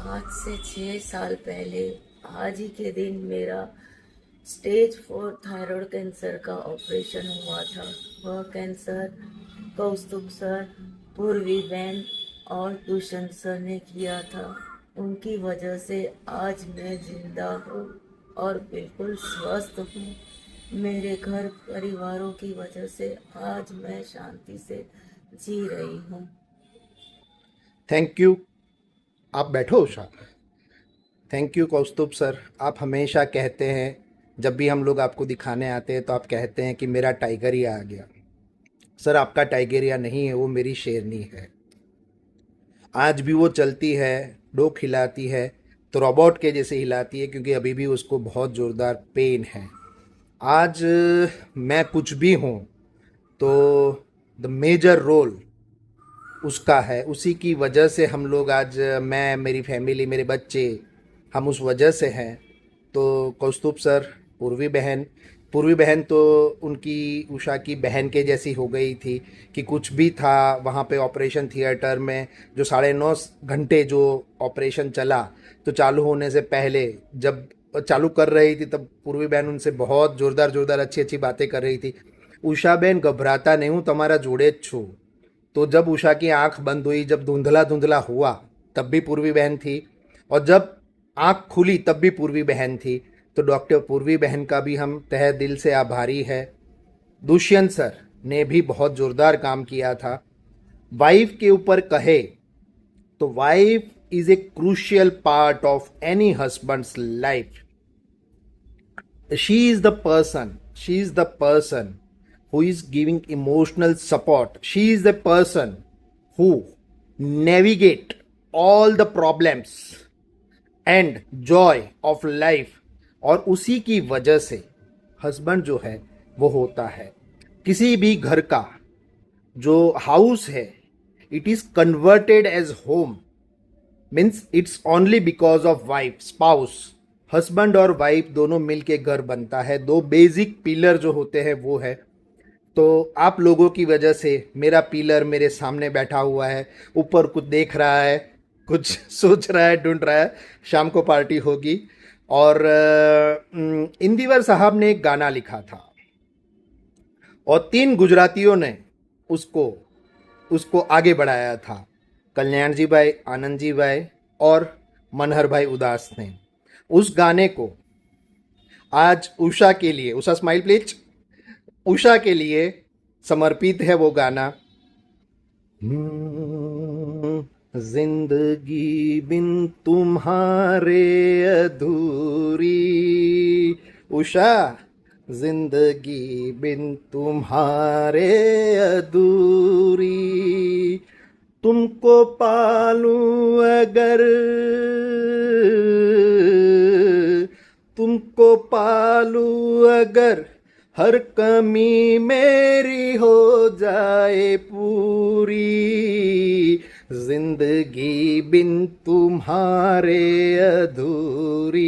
आज से 6 साल पहले आज ही के दिन मेरा स्टेज 4 थायराइड कैंसर का ऑपरेशन हुआ था। वह कैंसर कौस्तुभ सर, पूर्वी बहन और दुष्यंत सर ने किया था। उनकी वजह से आज मैं जिंदा हूँ और बिल्कुल स्वस्थ हूँ। मेरे घर परिवारों की वजह से आज मैं शांति से जी रही हूँ। Thank you. आप बैठो Usha. Thank you Kaustubh sir. आप हमेशा कहते हैं, जब भी हम लोग आपको दिखाने आते हैं तो आप कहते हैं कि मेरा टाइगरिया आ गया। सर, आपका टाइगरिया नहीं है, वो मेरी शेरनी है। आज भी वो चलती है, डोक हिलाती है तो रोबोट के जैसे हिलाती है, क्योंकि अभी भी उसको बहुत ज़ोरदार पेन है। आज मैं कुछ भी हूँ तो द मेजर रोल उसका है। उसी की वजह से हम लोग आज, मैं, मेरी फैमिली, मेरे बच्चे, हम उस वजह से हैं। तो कौस्तुभ सर, पूर्वी बहन तो उनकी उषा की बहन के जैसी हो गई थी कि कुछ भी था वहाँ पे ऑपरेशन थिएटर में, जो 9.5 घंटे जो ऑपरेशन चला, तो चालू होने से पहले जब चालू कर रही थी तब पूर्वी बहन उनसे बहुत जोरदार जोरदार अच्छी अच्छी बातें कर रही थी। उषा बहन, घबराता नहीं हूँ, तुम्हारा जोड़े छू। तो जब उषा की आंख बंद हुई, जब धुंधला धुंधला हुआ, तब भी पूर्वी बहन थी, और जब आंख खुली तब भी पूर्वी बहन थी। तो डॉक्टर पूर्वी बहन का भी हम तहे दिल से आभारी है। दुष्यंत सर ने भी बहुत जोरदार काम किया था। वाइफ के ऊपर कहे तो wife is a crucial part of any husband's life. She is the person who is giving emotional support. She is the person who navigate all the problems and joy of life. और उसी की वजह से husband जो है वो होता है। किसी भी घर का जो हाउस है, it is converted age home, means it's only because of wife, spouse. Husband और वाइफ दोनों मिलके घर बनता है। दो बेसिक पिलर जो होते हैं वो है। तो आप लोगों की वजह से मेरा पिलर मेरे सामने बैठा हुआ है, ऊपर कुछ देख रहा है, कुछ सोच रहा है, ढूंढ रहा है। शाम को पार्टी होगी। और इंदिवर साहब ने एक गाना लिखा था और 3 गुजरातियों ने उसको उसको आगे बढ़ाया था, कल्याण जी भाई, आनंद जी भाई और मनहर भाई उदास ने। उस गाने को आज उषा के लिए, उषा स्माइल प्लीज, उषा के लिए समर्पित है वो गाना। जिंदगी बिन तुम्हारे अधूरी, उषा, जिंदगी बिन तुम्हारे अधूरी, तुमको पालूं अगर, तुमको पालूं अगर, हर कमी मेरी हो जाए पूरी, जिंदगी बिन तुम्हारे अधूरी।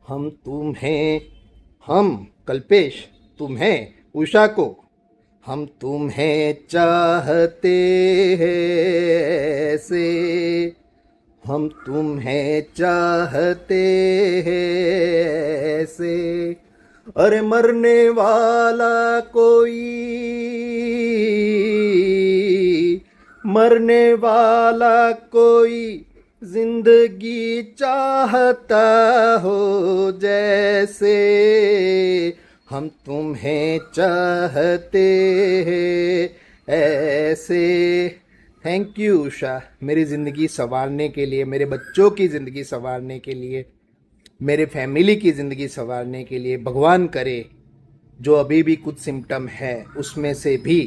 हम तुम्हें, हम कल्पेश, तुम्हें, उषा को, हम तुम्हें चाहते हैं ऐसे, हम तुम्हें चाहते हैं ऐसे। अरे मरने वाला कोई, मरने वाला कोई जिंदगी चाहता हो जैसे, हम तुम्हें चाहते हैं ऐसे। थैंक यू उषा, मेरी ज़िंदगी संवारने के लिए, मेरे बच्चों की ज़िंदगी संवारने के लिए, मेरे फैमिली की ज़िंदगी संवारने के लिए। भगवान करे जो अभी भी कुछ सिम्टम है उसमें से भी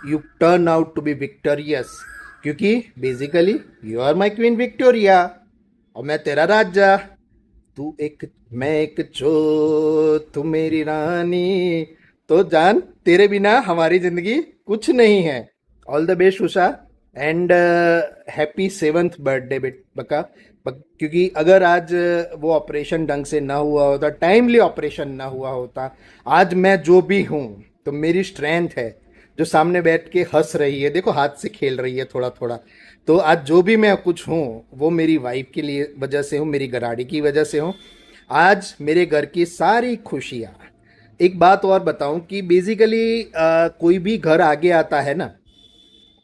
you turn out to be victorious, क्योंकि basically you are my queen Victoria और मैं तेरा राजा। तू एक, मैं एक चोर, तू मेरी रानी। तो जान, तेरे बिना हमारी ज़िंदगी कुछ नहीं है। All the best Usha, and happy 7th birthday बका। क्योंकि अगर आज वो ऑपरेशन ढंग से ना हुआ होता, टाइमली ऑपरेशन ना हुआ होता, आज मैं जो भी हूँ तो मेरी स्ट्रेंथ है जो सामने बैठ के हंस रही है, देखो हाथ से खेल रही है थोड़ा थोड़ा। तो आज जो भी मैं कुछ हूँ वो मेरी वाइफ के लिए वजह से हूँ, मेरी गराड़ी की वजह से हूँ। आज मेरे घर की सारी खुशियाँ, एक बात और बताऊं कि बेसिकली कोई भी घर आगे आता है ना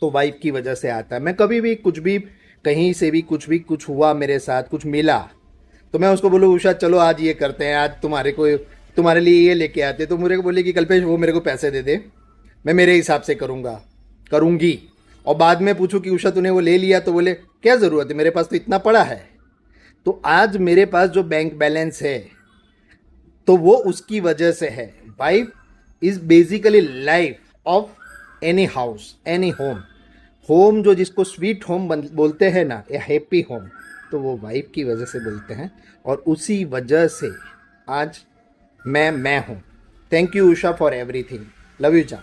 तो वाइफ की वजह से आता है। मैं कभी भी कुछ भी कहीं से भी कुछ हुआ मेरे साथ, कुछ मिला, तो मैं उसको बोलूँ उषा चलो आज ये करते हैं, आज तुम्हारे लिए ये लेके आते, तो मेरे को बोले कि कल्पेश वो मेरे को पैसे दे दे, मैं मेरे हिसाब से करूँगी। और बाद में पूछूं कि उषा तूने वो ले लिया, तो बोले क्या ज़रूरत है, मेरे पास तो इतना पड़ा है। तो आज मेरे पास जो बैंक बैलेंस है तो वो उसकी वजह से है। Wife is basically life of any house, any home. Home जो जिसको स्वीट होम बोलते हैं ना, या हैप्पी होम, तो वो वाइफ की वजह से बोलते हैं। और उसी वजह से आज मैं हूँ। Thank you Usha for everything. Love you जान।